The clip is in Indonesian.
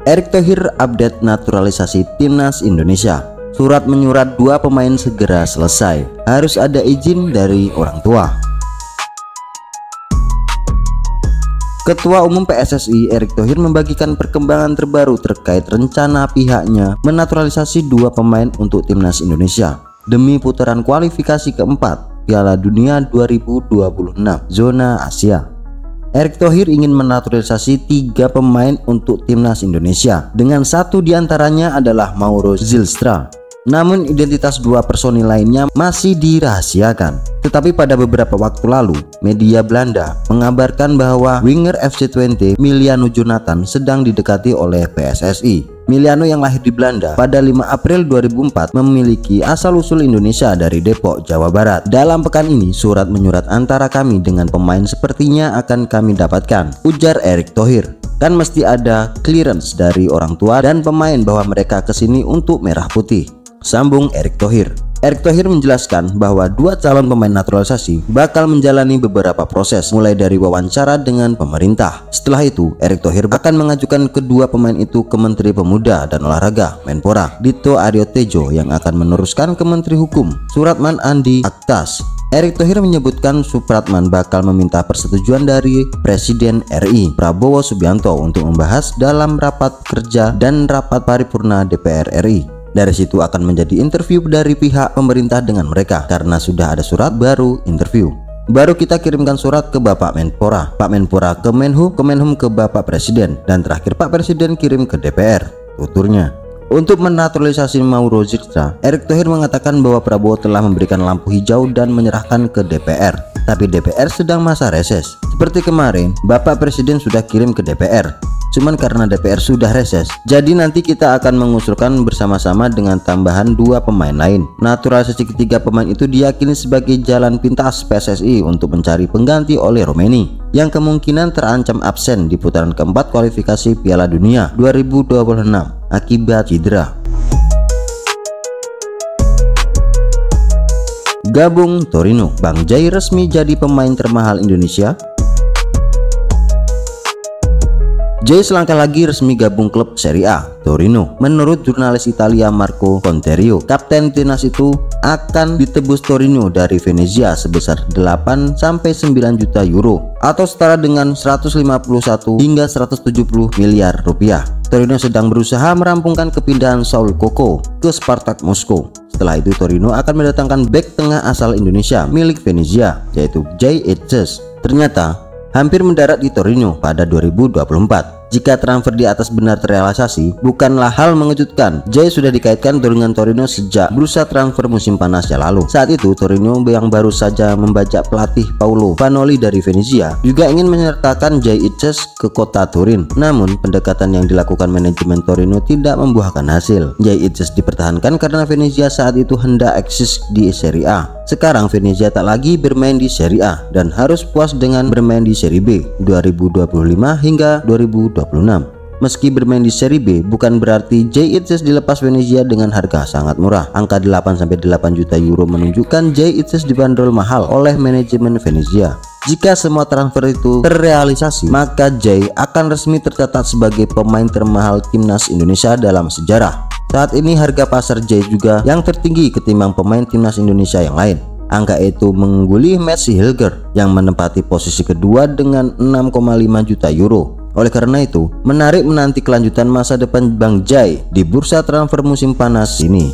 Erick Thohir update naturalisasi timnas Indonesia. Surat menyurat 2 pemain segera selesai. Harus ada izin dari orang tua. Ketua Umum PSSI Erick Thohir membagikan perkembangan terbaru terkait rencana pihaknya menaturalisasi 2 pemain untuk timnas Indonesia demi putaran kualifikasi keempat Piala Dunia 2026 zona Asia. Erick Thohir ingin menaturalisasi 3 pemain untuk timnas Indonesia, dengan 1 diantaranya adalah Mauro Zylstra. Namun identitas 2 personil lainnya masih dirahasiakan. Tetapi pada beberapa waktu lalu, media Belanda mengabarkan bahwa winger FC Twente Miliano Jonathan sedang didekati oleh PSSI. Miliano yang lahir di Belanda pada 5 April 2004 memiliki asal-usul Indonesia dari Depok, Jawa Barat. Dalam pekan ini, surat menyurat antara kami dengan pemain sepertinya akan kami dapatkan, ujar Erick Thohir. Kan mesti ada clearance dari orang tua dan pemain bahwa mereka kesini untuk merah putih, sambung Erick Thohir. Erick Thohir menjelaskan bahwa 2 calon pemain naturalisasi bakal menjalani beberapa proses, mulai dari wawancara dengan pemerintah. Setelah itu, Erick Thohir akan mengajukan kedua pemain itu ke Menteri Pemuda dan Olahraga Menpora Dito Aryo Tejo yang akan meneruskan ke Menteri Hukum Supratman Andi Aktas. Erick Thohir menyebutkan Supratman bakal meminta persetujuan dari Presiden RI Prabowo Subianto untuk membahas dalam rapat kerja dan rapat paripurna DPR RI. Dari situ akan menjadi interview dari pihak pemerintah dengan mereka. Karena sudah ada surat, baru interview. Baru kita kirimkan surat ke Bapak Menpora, Pak Menpora ke Menhub, Kemenhum ke Bapak Presiden, dan terakhir Pak Presiden kirim ke DPR, tuturnya. Untuk menaturalisasi Mauro Zylstra, Erick Thohir mengatakan bahwa Prabowo telah memberikan lampu hijau dan menyerahkan ke DPR. Tapi DPR sedang masa reses. Seperti kemarin, Bapak Presiden sudah kirim ke DPR. Cuman karena DPR sudah reses, jadi nanti kita akan mengusulkan bersama-sama dengan tambahan 2 pemain lain. Naturalisasi ketiga pemain itu diyakini sebagai jalan pintas PSSI untuk mencari pengganti oleh Romeni yang kemungkinan terancam absen di putaran keempat kualifikasi Piala Dunia 2026 akibat cedera. Gabung Torino, Bang Jai resmi jadi pemain termahal Indonesia. Jai selangkah lagi resmi gabung klub Serie A Torino. Menurut jurnalis Italia Marco Conterio, kapten timnas itu akan ditebus Torino dari Venezia sebesar 8-9 juta euro atau setara dengan 151 hingga 170 miliar rupiah. Torino sedang berusaha merampungkan kepindahan Saul Coco ke Spartak Moskow. Setelah itu Torino akan mendatangkan bek tengah asal Indonesia milik Venezia, yaitu Jay Etzes. Ternyata hampir mendarat di Torino pada 2024. Jika transfer di atas benar terrealisasi, bukanlah hal mengejutkan. Jay sudah dikaitkan dengan Torino sejak bursa transfer musim panas yang lalu. Saat itu Torino yang baru saja membajak pelatih Paolo Vanoli dari Venezia juga ingin menyertakan Jay Etzes ke kota Turin. Namun pendekatan yang dilakukan manajemen Torino tidak membuahkan hasil. Jay Etzes dipertahankan karena Venezia saat itu hendak eksis di Serie A. Sekarang Venezia tak lagi bermain di Serie A dan harus puas dengan bermain di Serie B 2025 hingga 2026. Meski bermain di Serie B, bukan berarti Jay Etzes dilepas Venezia dengan harga sangat murah. Angka 8-8 juta euro menunjukkan Jay Etzes dibanderol mahal oleh manajemen Venezia. Jika semua transfer itu terrealisasi, maka Jay akan resmi tercatat sebagai pemain termahal timnas Indonesia dalam sejarah. Saat ini harga pasar Jay juga yang tertinggi ketimbang pemain timnas Indonesia yang lain. Angka itu mengungguli Messi Hilger yang menempati posisi kedua dengan 6,5 juta euro. Oleh karena itu, menarik menanti kelanjutan masa depan Bang Jay di bursa transfer musim panas ini.